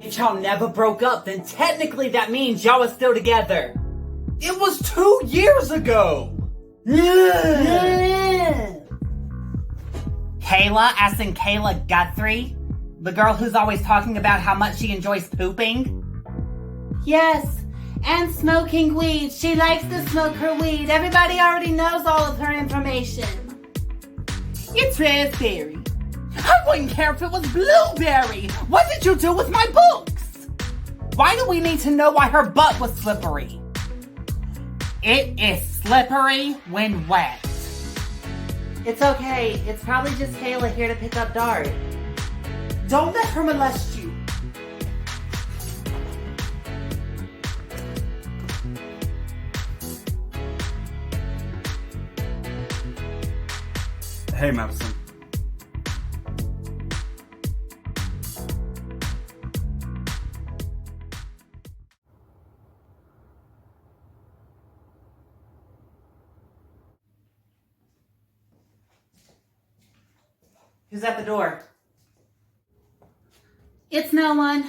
If y'all never broke up, then technically that means y'all are still together. It was 2 years ago! Kayla, as in Kayla Guthrie? The girl who's always talking about how much she enjoys pooping? Yes, and smoking weed. She likes to smoke her weed. Everybody already knows all of her information. It's raspberry. I wouldn't care if it was blueberry. What did you do with my books? Why do we need to know why her butt was slippery? It is slippery when wet. It's okay. It's probably just Kayla here to pick up Dart. Don't let her molest you. Hey, Madison. Who's at the door? It's no one.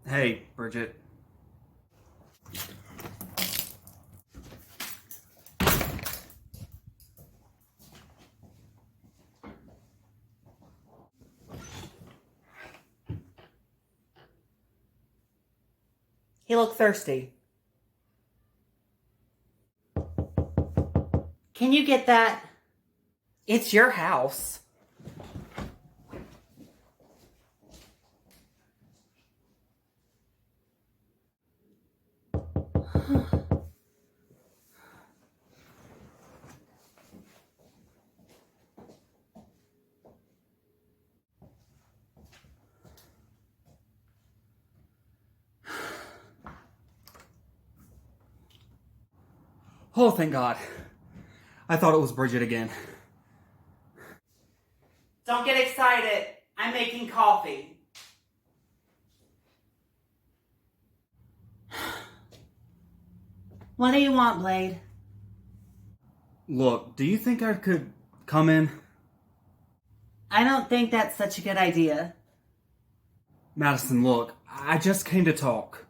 Hey, Bridget. He looked thirsty. Can you get that? It's your house. Oh, thank God. I thought it was Bridget again. Don't get excited. I'm making coffee. What do you want, Blade? Look, do you think I could come in? I don't think that's such a good idea. Madison, look, I just came to talk.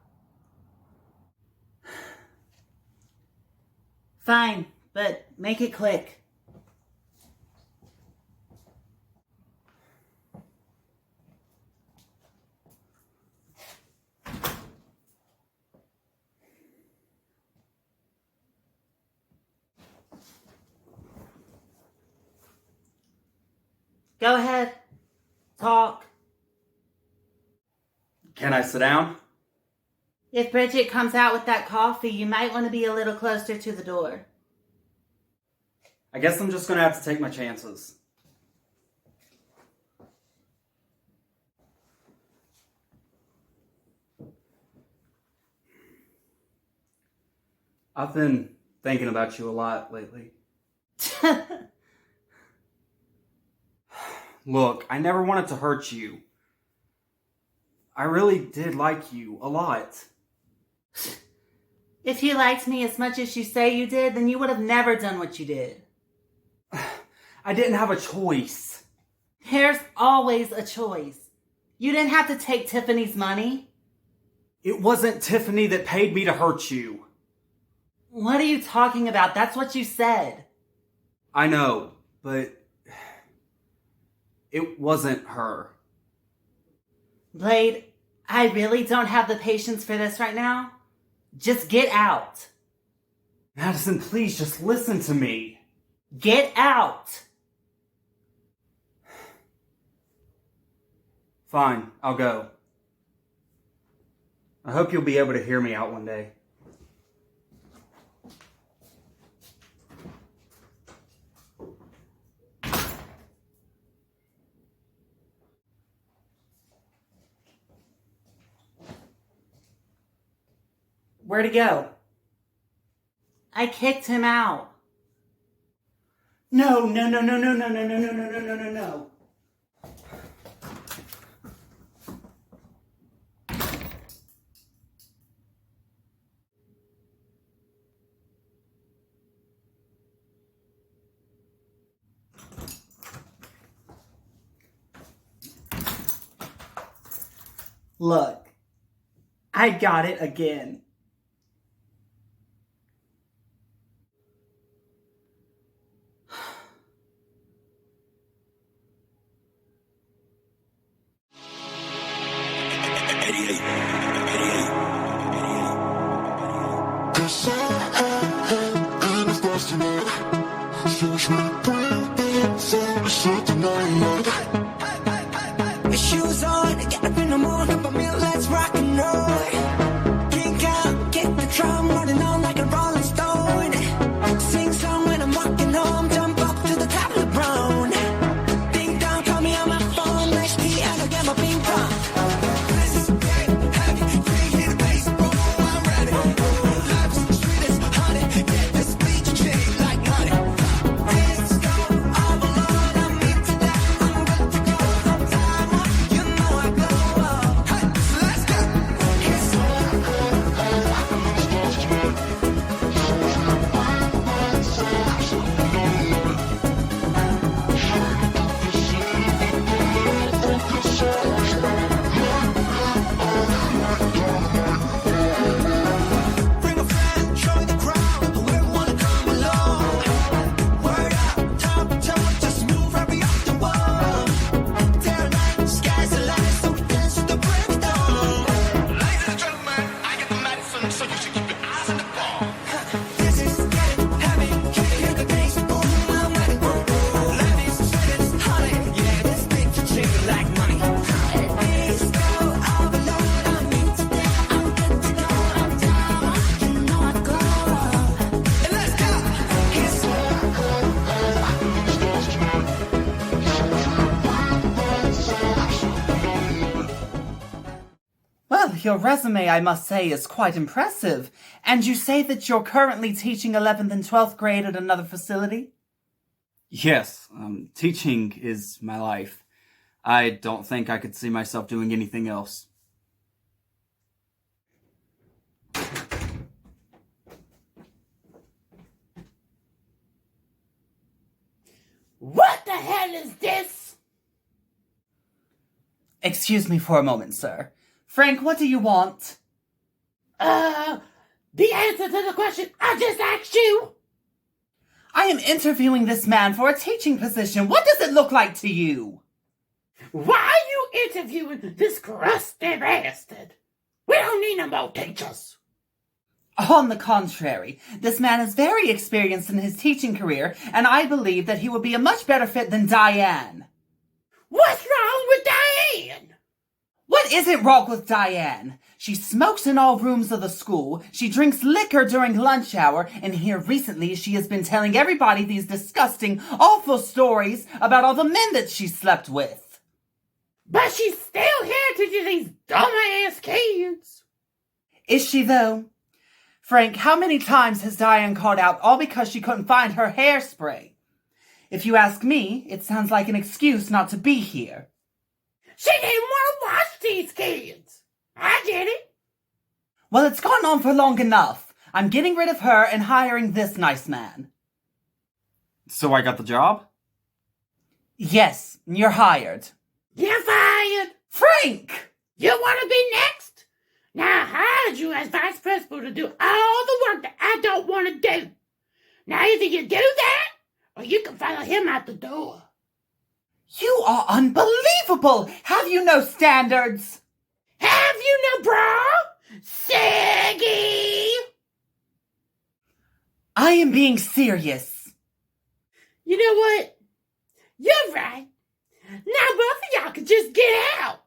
Fine, but make it quick. Go ahead. Talk. Can I sit down? If Bridget comes out with that coffee, you might want to be a little closer to the door. I guess I'm just gonna have to take my chances. I've been thinking about you a lot lately. Look, I never wanted to hurt you. I really did like you a lot. If you liked me as much as you say you did, then you would have never done what you did. I didn't have a choice. There's always a choice. You didn't have to take Tiffany's money. It wasn't Tiffany that paid me to hurt you. What are you talking about? That's what you said. I know, but it wasn't her. Blade, I really don't have the patience for this right now. Just get out. Madison, please just listen to me. Get out. Fine, I'll go. I hope you'll be able to hear me out one day. Where'd he go? I kicked him out. No, no, no, no, no, no, no, no, no, no, no, no, no, no. Look, I got it again. Shoes on, get up in the morning, up a meal, let's rock and roll. Kick out, get the drum running on like a rolling stone. Sing song when I'm walking home, jump up to the top of the brown. Ding dong, call me on my phone, next key, and I'll get my ping pong. This is getting heavy, you can hear the bass, boom, I'm ready. Life's sweet as honey, get this beat shake like money. Let's go, overload, I'm into that, I'm good to go. I'm time up, you know I go up. Hey, let's go. Bring a friend, show the crowd, whoever wanna come along. Word up, top, just move right off the wall. Terminating, sky's the limit, so we dance with the break of dawn. Ladies and gentlemen, I get the Madison, so you should keep your eyes on the ball. This is getting heavy, can you hear the bass? Boom, I'm ready. Life is sweet as honey, yeah, this beat can shake it like money. Let's go, overload, I'm into that, I'm good to go. I'm down, you know I go up. And let's go. Here's Well, your resume, I must say, is quite impressive. And you say that you're currently teaching 11th and 12th grade at another facility? Yes, teaching is my life. I don't think I could see myself doing anything else. What the hell is this? Excuse me for a moment, sir. Frank, what do you want? The answer to the question I just asked you. I am interviewing this man for a teaching position. What does it look like to you? Why are you interviewing this crusty bastard? We don't need no more teachers. On the contrary, this man is very experienced in his teaching career, and I believe that he would be a much better fit than Diane. What's wrong with Diane? What isn't wrong with Diane? She smokes in all rooms of the school, she drinks liquor during lunch hour, and here recently she has been telling everybody these disgusting, awful stories about all the men that she slept with. But she's still here teaching these dumbass kids. Is she, though? Frank, how many times has Diane called out all because she couldn't find her hairspray? If you ask me, it sounds like an excuse not to be here. She didn't want to watch these kids. I get it. Well, it's gone on for long enough. I'm getting rid of her and hiring this nice man. So I got the job? Yes, you're hired. You're fired. Frank! You want to be next? Now I hired you as vice principal to do all the work that I don't want to do. Now either you do that, or you can follow him out the door. You are unbelievable! Have you no standards? Have you no bra? Saggy! I am being serious. You know what? You're right. Now both of y'all can just get out.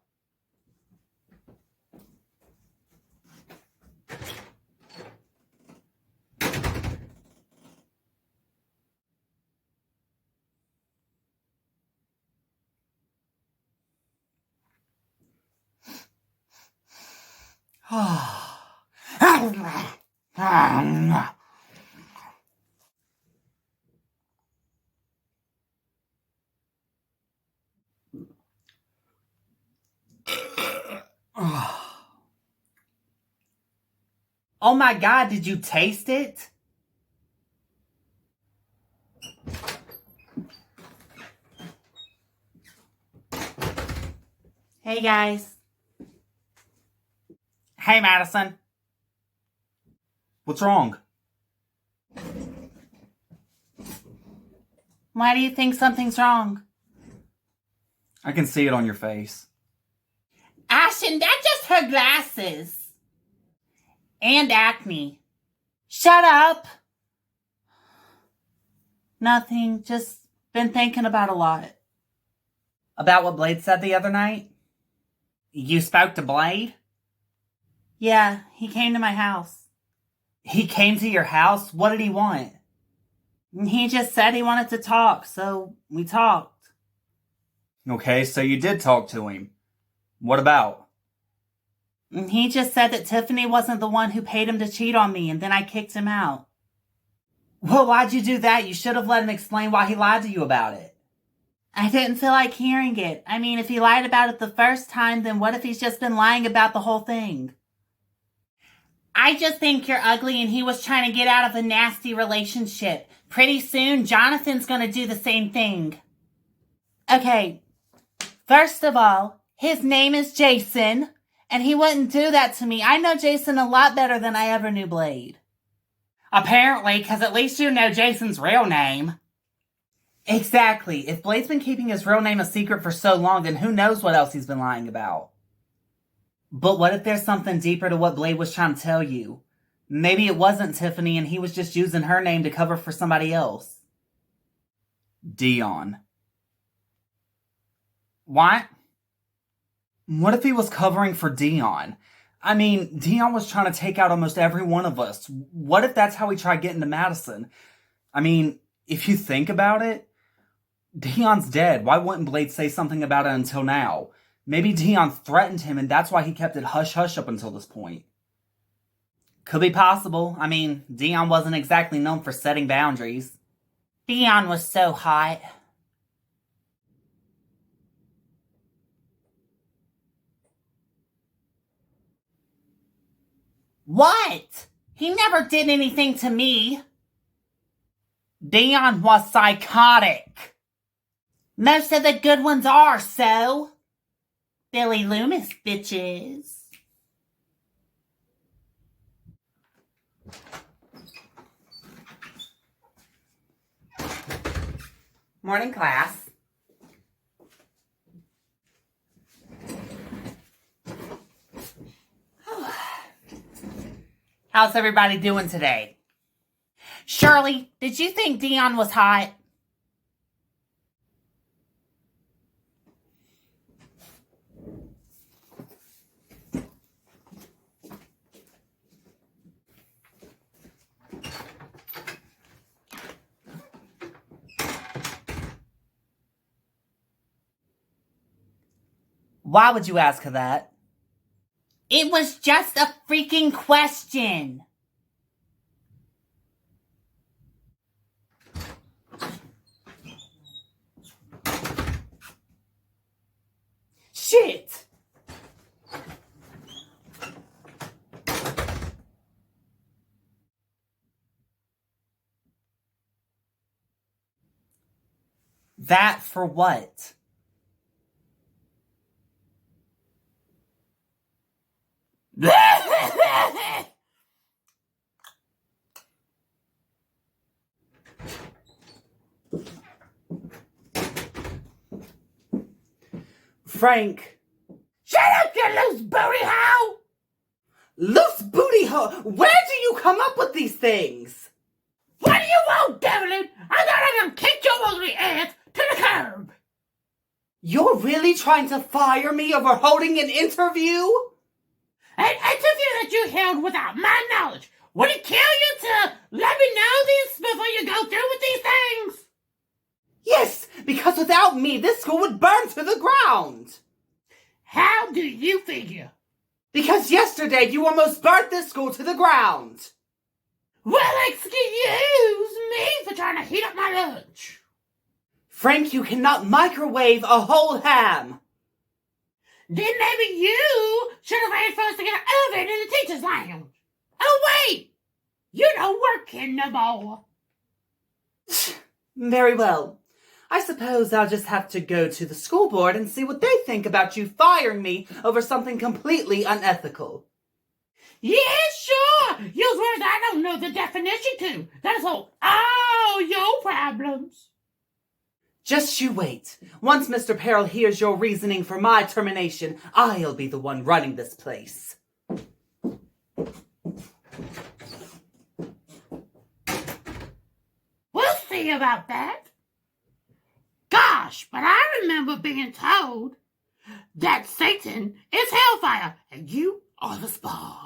Oh my God, did you taste it? Hey guys. Hey, Madison. What's wrong? Why do you think something's wrong? I can see it on your face. Ashton, that's just her glasses. And acne. Shut up! Nothing, just been thinking about a lot. About what Blade said the other night? You spoke to Blade? Yeah, he came to my house. He came to your house? What did he want? He just said he wanted to talk, so we talked. Okay, so you did talk to him. What about? He just said that Tiffany wasn't the one who paid him to cheat on me, and then I kicked him out. Well, why'd you do that? You should have let him explain why he lied to you about it. I didn't feel like hearing it. I mean, if he lied about it the first time, then what if he's just been lying about the whole thing? I just think you're ugly and he was trying to get out of a nasty relationship. Pretty soon, Jonathan's gonna do the same thing. Okay, first of all, his name is Jason, and he wouldn't do that to me. I know Jason a lot better than I ever knew Blade. Apparently, because at least you know Jason's real name. Exactly. If Blade's been keeping his real name a secret for so long, then who knows what else he's been lying about. But what if there's something deeper to what Blade was trying to tell you? Maybe it wasn't Tiffany and he was just using her name to cover for somebody else. Dion. What? What if he was covering for Dion? I mean, Dion was trying to take out almost every one of us. What if that's how he tried getting to Madison? I mean, if you think about it, Dion's dead. Why wouldn't Blade say something about it until now? Maybe Dion threatened him and that's why he kept it hush-hush up until this point. Could be possible. I mean, Dion wasn't exactly known for setting boundaries. Dion was so hot. What? He never did anything to me. Dion was psychotic. Most of the good ones are, so. Billy Loomis, bitches. Morning, class. How's everybody doing today? Shirley, did you think Dion was hot? Why would you ask her that? It was just a freaking question. Shit! That for what? Frank. Shut up, you loose booty hoe! Loose booty hole! Where do you come up with these things? What do you want, Evelyn? I thought I done kicked your ugly ass to the curb. You're really trying to fire me over holding an interview? An interview that you held without my knowledge. Would it kill you to let me know this before you go through with these things? Yes, because without me, this school would burn to the ground. How do you figure? Because yesterday you almost burnt this school to the ground. Well, excuse me for trying to heat up my lunch. Frank, you cannot microwave a whole ham. Then maybe you should have arranged for us to get Evelyn in the teacher's lounge. Oh, wait! You don't work here no more. Very well. I suppose I'll just have to go to the school board and see what they think about you firing me over something completely unethical. Yeah, sure. Use words I don't know the definition to. That'll solve all your problems. Just you wait. Once Mr. Parell hears your reasoning for my termination, I'll be the one running this place. We'll see about that. Gosh, but I remember being told that Satan is hellfire and you are the spawn.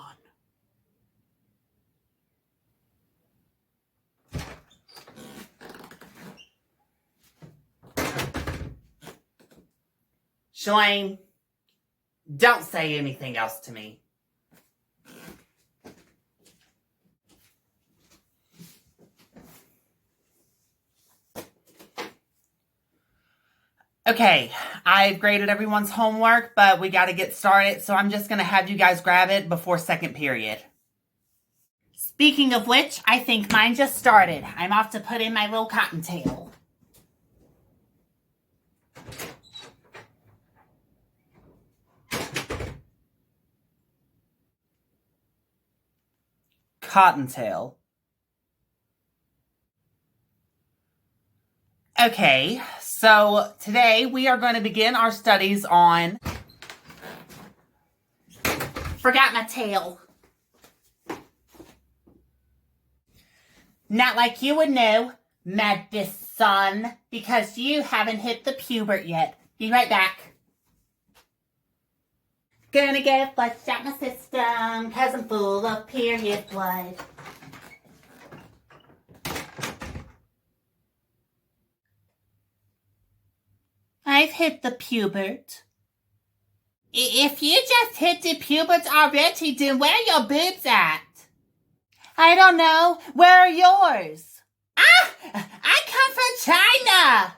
Shalane, don't say anything else to me. Okay, I've graded everyone's homework, but we gotta get started, so I'm just gonna have you guys grab it before second period. Speaking of which, I think mine just started. I'm off to put in my little cottontail. Cottontail. Okay, so today we are going to begin our studies on... Forgot my tail. Not like you would know, Madison, because you haven't hit the pubert yet. Be right back. Gonna get flushed out my system, 'cause I'm full of period blood. I've hit the pubert. If you just hit the pubert already, then where are your boobs at? I don't know. Where are yours? Ah! I come from China!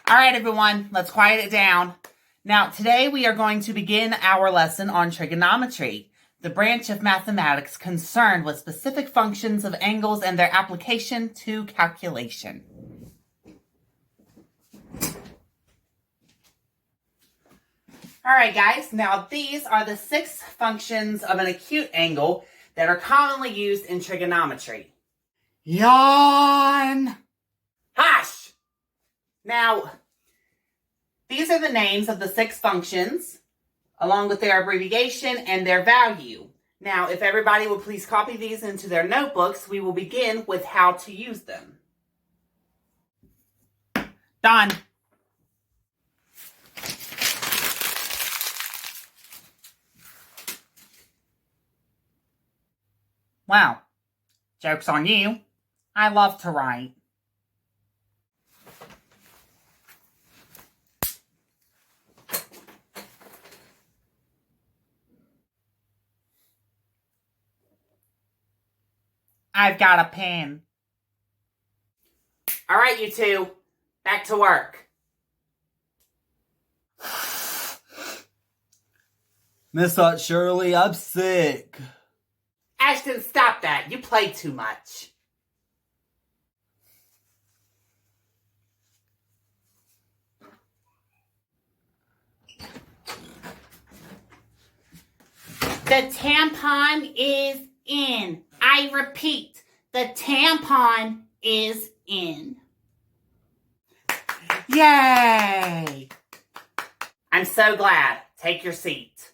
All right, everyone, let's quiet it down. Now, today we are going to begin our lesson on trigonometry, the branch of mathematics concerned with specific functions of angles and their application to calculation. All right, guys, now these are the 6 functions of an acute angle that are commonly used in trigonometry. Yawn! Hush! Now, these are the names of the 6 functions, along with their abbreviation and their value. Now, if everybody would please copy these into their notebooks, we will begin with how to use them. Done. Wow, joke's on you. I love to write. I've got a pen. All right, you two, back to work. Miss Aunt Shirley, I'm sick. Ashton, stop that. You play too much. The tampon is in. I repeat, the tampon is in. Yay! I'm so glad. Take your seat.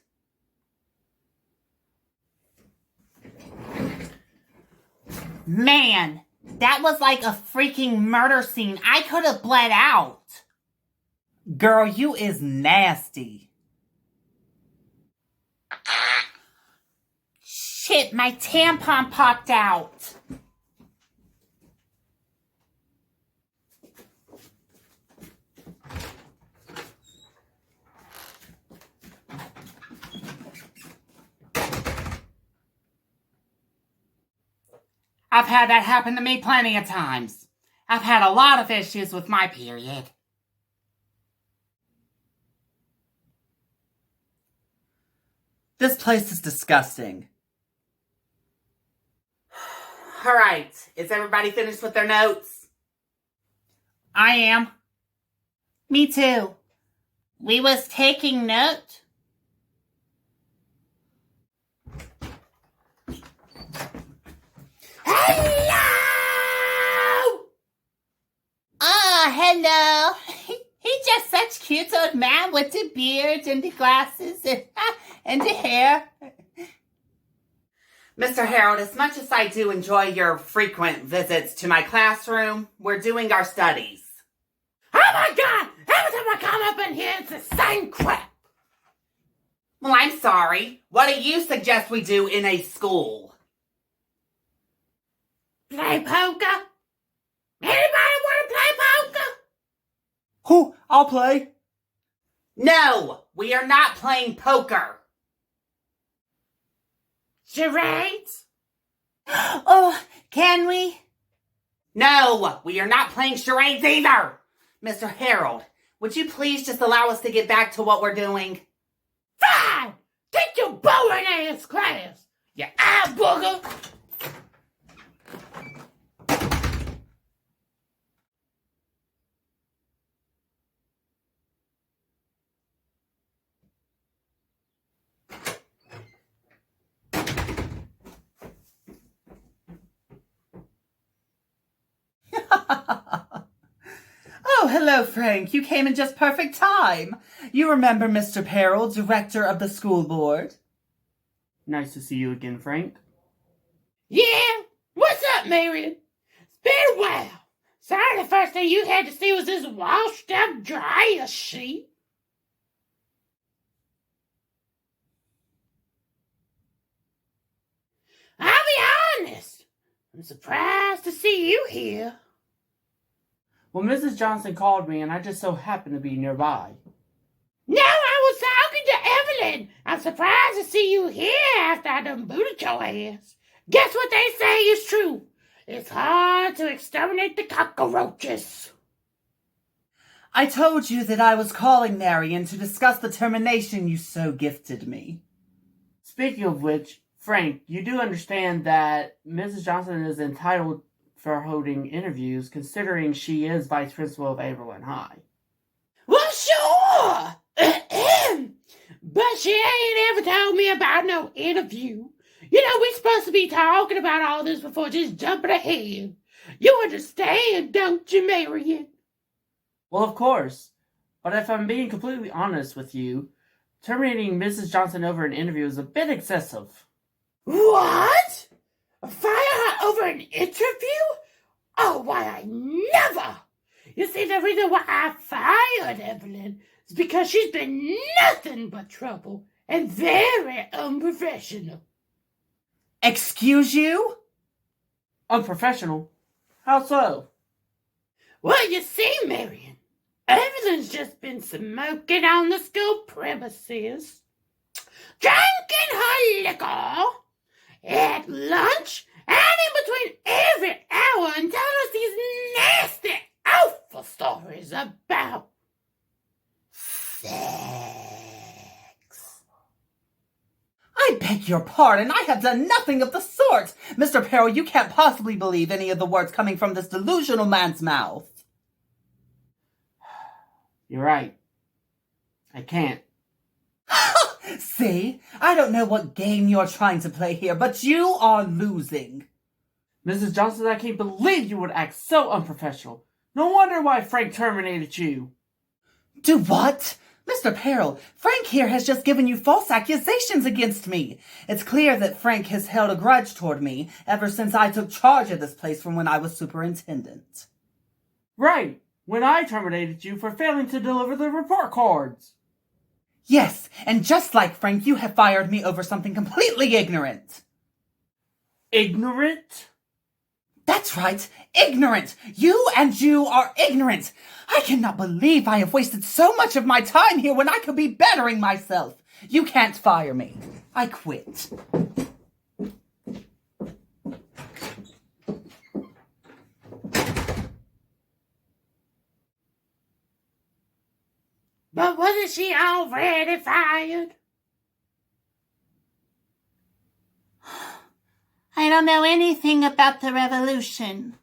Man, that was like a freaking murder scene. I could have bled out. Girl, you is nasty. Shit, my tampon popped out. I've had that happen to me plenty of times. I've had a lot of issues with my period. This place is disgusting. All right, is everybody finished with their notes? I am. Me too. We was taking note. Hello! Oh, hello. He's just such cute old man with the beard and the glasses and the hair. Mr. Harold, as much as I do enjoy your frequent visits to my classroom, we're doing our studies. Oh my God! Every time I come up in here, it's the same crap. Well, I'm sorry. What do you suggest we do in a school? Play poker? Anybody want to play poker? Who? I'll play. No, we are not playing poker. Charades? Oh, can we? No, we are not playing charades either. Mr. Harold, would you please just allow us to get back to what we're doing? Fine! Take your boring ass class, you eye booger! Oh, hello, Frank. You came in just perfect time. You remember Mr. Parell, director of the school board? Nice to see you again, Frank. Yeah? What's up, Marian? It's been a while. Sorry the first thing you had to see was this washed up dryer sheet. I'll be honest. I'm surprised to see you here. Well, Mrs. Johnson called me, and I just so happened to be nearby. No, I was talking to Evelyn. I'm surprised to see you here after I done booted your ass. Guess what they say is true. It's hard to exterminate the cockroaches. I told you that I was calling Marian to discuss the termination you so gifted me. Speaking of which, Frank, you do understand that Mrs. Johnson is entitled for holding interviews, considering she is vice principal of Evelyn High. Well, sure. But she ain't ever told me about no interview. You know, we're supposed to be talking about all this before just jumping ahead. You understand, don't you, Marian? Well, of course. But if I'm being completely honest with you, terminating Mrs. Johnson over an interview is a bit excessive. What? Fire her over an interview? Oh, why, I never! You see, the reason why I fired Evelyn is because she's been nothing but trouble and very unprofessional. Excuse you? Unprofessional? How so? Well, you see, Marian, Evelyn's just been smoking on the school premises, drinking her liquor at lunch, and in between every hour, and telling us these nasty, awful stories about sex. I beg your pardon. I have done nothing of the sort. Mr. Parell, you can't possibly believe any of the words coming from this delusional man's mouth. You're right. I can't. See? I don't know what game you're trying to play here, but you are losing. Mrs. Johnson, I can't believe you would act so unprofessional. No wonder why Frank terminated you. Do what? Mr. Parell, Frank here has just given you false accusations against me. It's clear that Frank has held a grudge toward me ever since I took charge of this place from when I was superintendent. Right, when I terminated you for failing to deliver the report cards. Yes, and just like Frank, you have fired me over something completely ignorant. Ignorant? That's right, ignorant. You are ignorant. I cannot believe I have wasted so much of my time here when I could be bettering myself. You can't fire me. I quit. But wasn't she already fired? don't know anything about the revolution.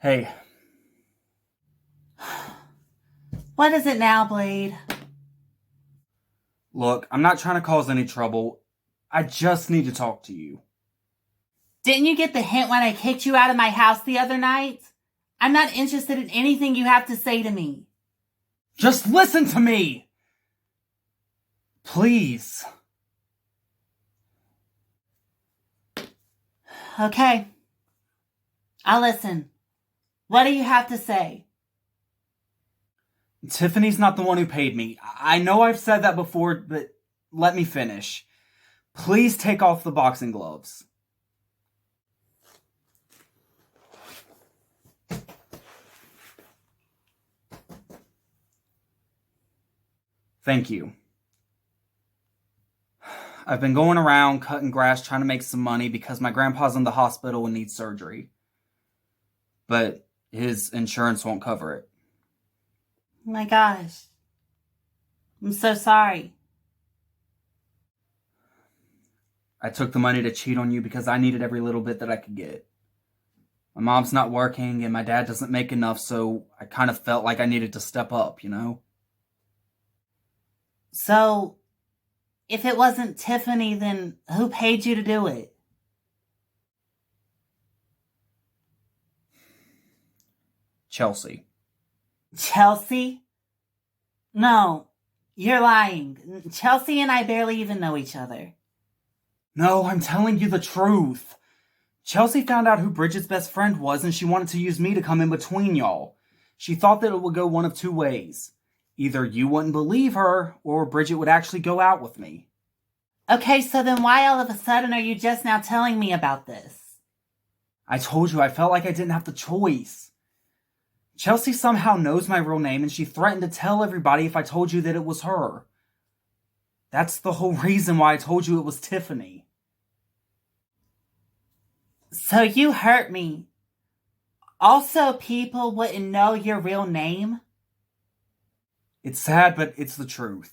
Hey, What is it now, Blade? look, I'm not trying to cause any trouble. I just need to talk to you. Didn't you get the hint when I kicked you out of my house the other night? I'm not interested in anything you have to say to me. Just listen to me! Please. Okay. I'll listen. What do you have to say? Tiffany's not the one who paid me. I know I've said that before, but let me finish. Please take off the boxing gloves. Thank you. I've been going around cutting grass trying to make some money because my grandpa's in the hospital and needs surgery. But his insurance won't cover it. Oh my gosh. I'm so sorry. I took the money to cheat on you because I needed every little bit that I could get. My mom's not working and my dad doesn't make enough, so I kind of felt like I needed to step up, you know? So, if it wasn't Tiffany, then who paid you to do it? Chelsea. Chelsea? No, you're lying. Chelsea and I barely even know each other. No, I'm telling you the truth. Chelsea found out who Bridget's best friend was and she wanted to use me to come in between y'all. She thought that it would go one of two ways. Either you wouldn't believe her, or Bridget would actually go out with me. Okay, so then why all of a sudden are you just now telling me about this? I told you I felt like I didn't have the choice. Chelsea somehow knows my real name and she threatened to tell everybody if I told you that it was her. That's the whole reason why I told you it was Tiffany. So you hurt me. Also, people wouldn't know your real name? It's sad, but it's the truth.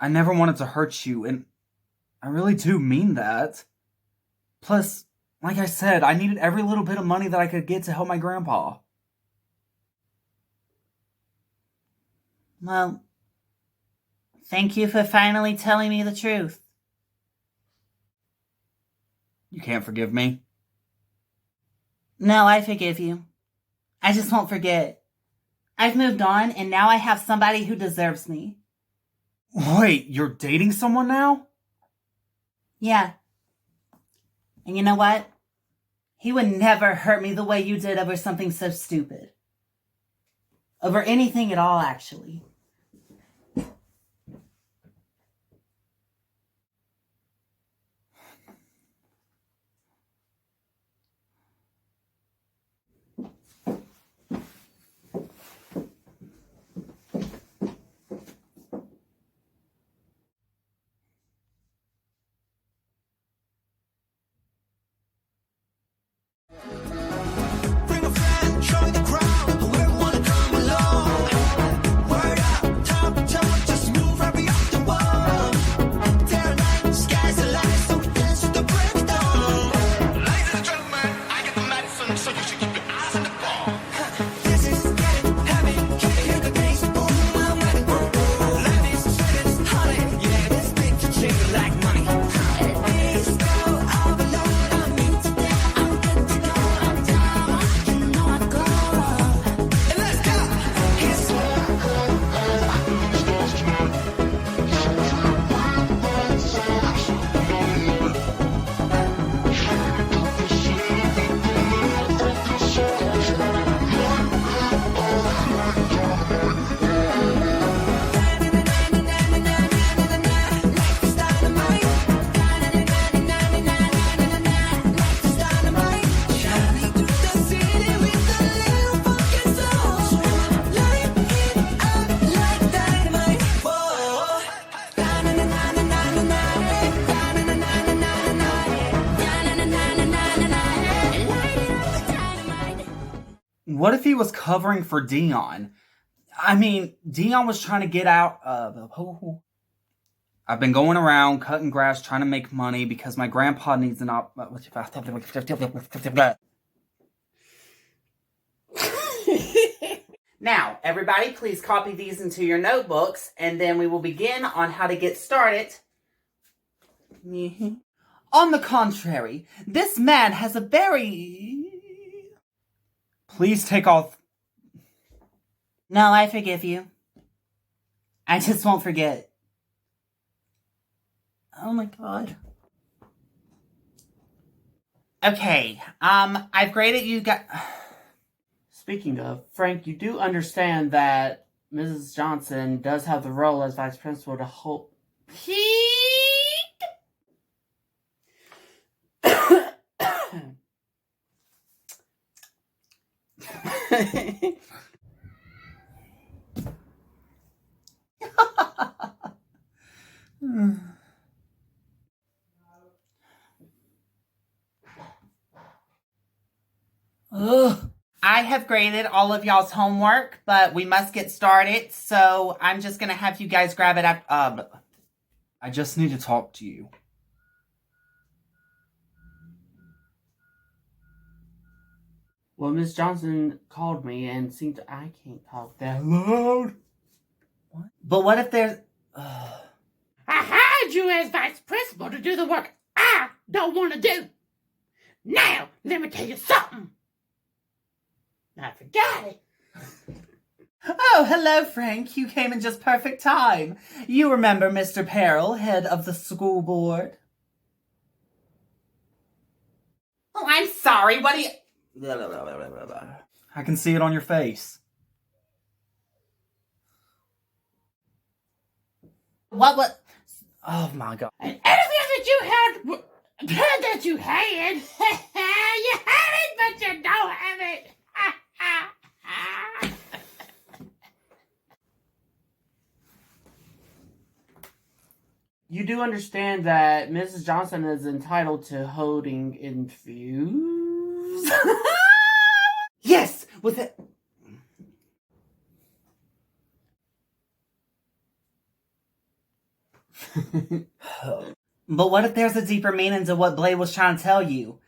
I never wanted to hurt you, and I really do mean that. Plus, like I said, I needed every little bit of money that I could get to help my grandpa. Well, thank you for finally telling me the truth. You can't forgive me? No, I forgive you. I just won't forget. I've moved on, and now I have somebody who deserves me. Wait, you're dating someone now? Yeah. And you know what? He would never hurt me the way you did over something so stupid. Over anything at all, actually. Bring a friend, join the crowd. We wanna come along. Word up. What if he was covering for Dion? I mean, Dion was trying to get out of... I've been going around cutting grass trying to make money because my grandpa needs an Now, everybody, please copy these into your notebooks, and then we will begin on how to get started. On the contrary, this man has a very... Please take off... No, I forgive you. I just won't forget. Oh my god. Okay, I've graded you guys... Speaking of, Frank, you do understand that Mrs. Johnson does have the role as vice principal to hold... Ugh. I have graded all of y'all's homework, but we must get started, so I'm just gonna have you guys grab it up. I just need to talk to you. Well, Miss Johnson called me and seemed to... I can't talk that loud. What? But what if there's... I hired you as vice principal to do the work I don't want to do. Now, let me tell you something. I forgot it. Oh, hello, Frank. You came in just perfect time. You remember Mr. Parell, head of the school board? Oh, I'm sorry. What do you... I can see it on your face. What? Oh my god. And everything that you that you had, you have it, but you don't have it. You do understand that Mrs. Johnson is entitled to holding interviews? Yes, with it. But what if there's a deeper meaning to what Blade was trying to tell you?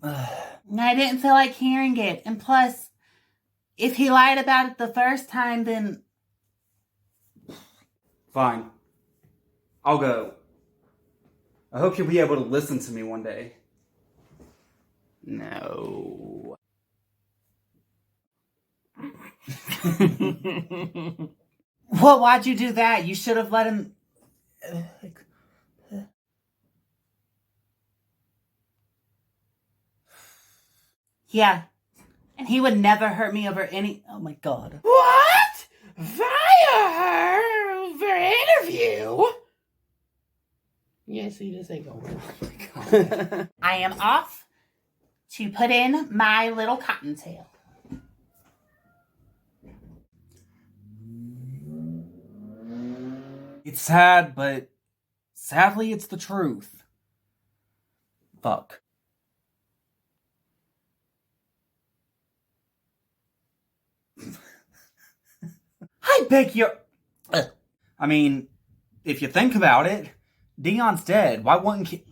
I didn't feel like hearing it. And plus, if he lied about it the first time, then... Fine. I'll go. I hope you'll be able to listen to me one day. No. Well, why'd you do that? You should have let him... Yeah. And he would never hurt me over any... Oh my god. What? Fire her over interview? Yeah, see, this ain't going to work. I am off to put in my little cottontail. It's sad, but sadly it's the truth. Fuck. I beg your... I mean, if you think about it, Dion's dead. Why wouldn't he...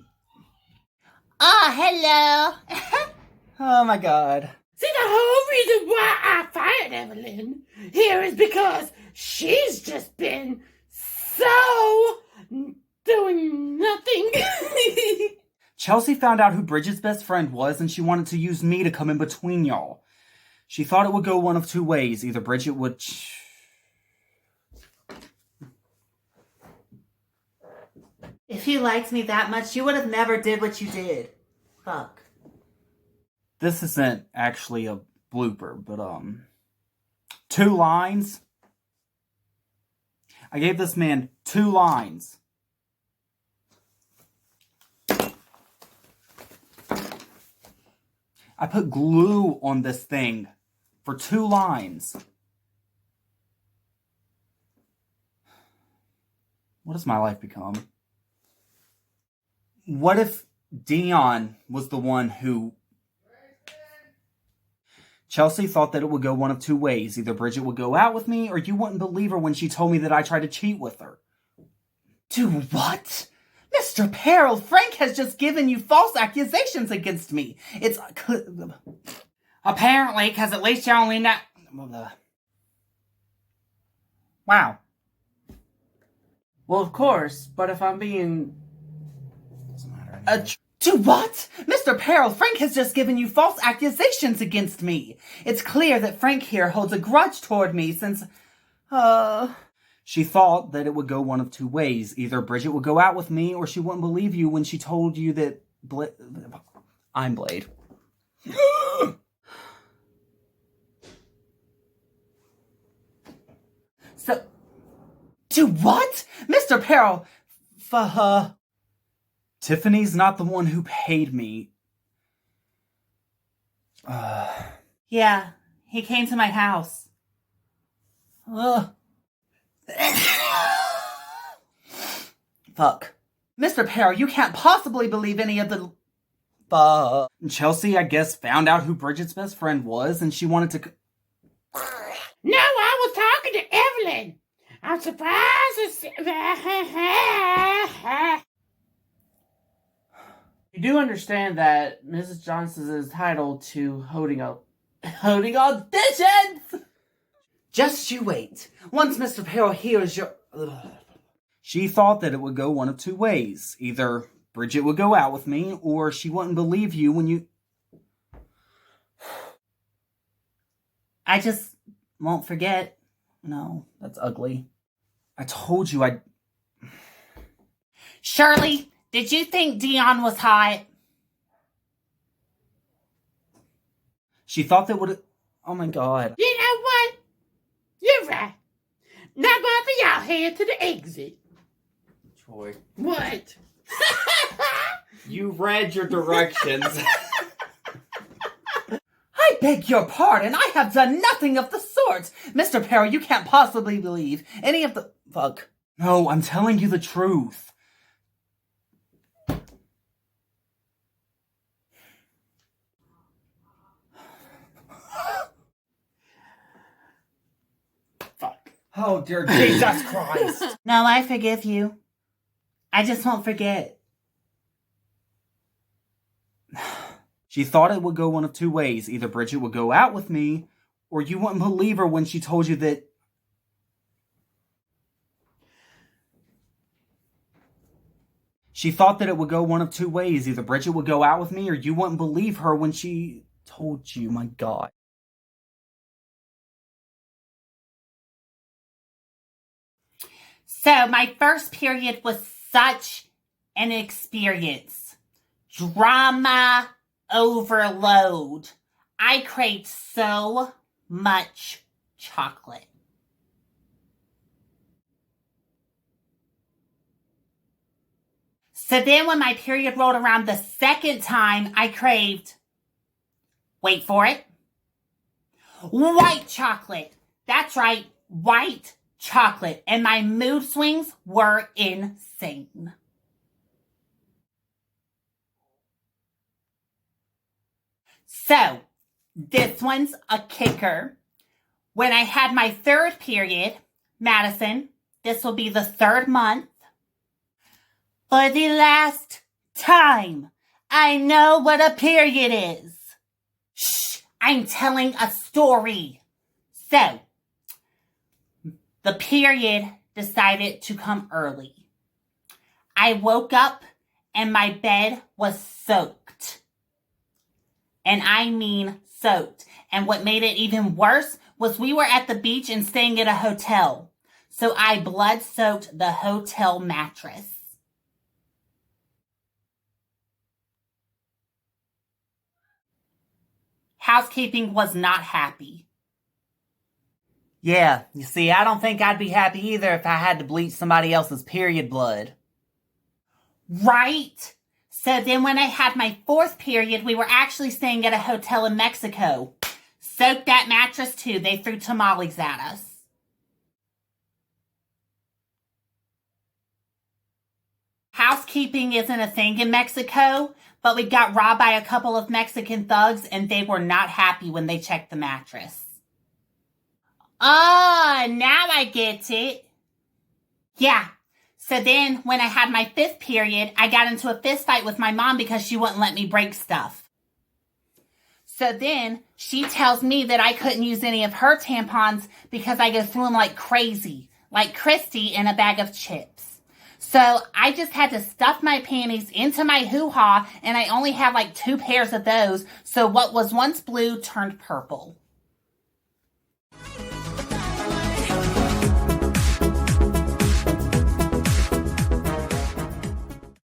hello. Oh my god. See, the whole reason why I fired Evelyn here is because she's just been so doing nothing. Chelsea found out who Bridget's best friend was and she wanted to use me to come in between y'all. She thought it would go one of two ways. Either Bridget would... If you liked me that much, you would have never did what you did. Fuck. This isn't actually a blooper, but 2 lines. I gave this man 2 lines. I put glue on this thing for 2 lines. What has my life become? What if Dion was the one who... Chelsea thought that it would go one of two ways. Either Bridget would go out with me, or you wouldn't believe her when she told me that I tried to cheat with her. Do what? Mr. Parell, Frank has just given you false accusations against me. It's... Apparently, because at least you only know... Wow. Well, of course, but if I'm being... Doesn't matter anyway. Do what? Mr. Parell, Frank has just given you false accusations against me. It's clear that Frank here holds a grudge toward me since... She thought that it would go one of two ways. Either Bridget would go out with me, or she wouldn't believe you when she told you that I'm Blade. So... Do what? Mr. Parell... Tiffany's not the one who paid me. Yeah, he came to my house. Fuck. Mr. Parell, you can't possibly believe any of the... Chelsea, I guess, found out who Bridget's best friend was, and she wanted to... No, I was talking to Evelyn. I'm surprised to see... You do understand that Mrs. Johnson is entitled to holding auditions! Just you wait. Once Mr. Parell hears your... She thought that it would go one of two ways. Either Bridget would go out with me, or she wouldn't believe you when you... I just won't forget. No, that's ugly. I told you I... Shirley, did you think Dion was hot? She thought that would... Oh my god. You know what? You're right. Now both of y'all head to the exit. Troy. What? You read your directions. I beg your pardon. I have done nothing of the sort. Mr. Parell, you can't possibly believe any of the... Fuck. No, I'm telling you the truth. Fuck. Oh, dear Jesus Christ. No, I forgive you. I just won't forget. She thought it would go one of two ways. Either Bridget would go out with me, or you wouldn't believe her when she told you that... She thought that it would go one of two ways. Either Bridget would go out with me, or you wouldn't believe her when she told you. My God. So, my first period was such an experience. Drama overload. I craved so much chocolate. So then when my period rolled around the second time, I craved, wait for it, white chocolate. That's right, white chocolate. And my mood swings were insane. So, this one's a kicker. When I had my third period, Madison, this will be the third month. For the last time, I know what a period is. Shh, I'm telling a story. So, the period decided to come early. I woke up and my bed was soaked. And I mean soaked. And what made it even worse was we were at the beach and staying at a hotel. So I blood soaked the hotel mattress. Housekeeping was not happy. Yeah, you see, I don't think I'd be happy either if I had to bleach somebody else's period blood. Right? So then when I had my fourth period, we were actually staying at a hotel in Mexico. Soaked that mattress too. They threw tamales at us. Housekeeping isn't a thing in Mexico, but we got robbed by a couple of Mexican thugs and they were not happy when they checked the mattress. Oh, now I get it. Yeah. So then when I had my 5th period, I got into a fist fight with my mom because she wouldn't let me break stuff. So then she tells me that I couldn't use any of her tampons because I go through them like crazy, like Christy in a bag of chips. So I just had to stuff my panties into my hoo-ha, and I only have like 2 pairs of those, so what was once blue turned purple.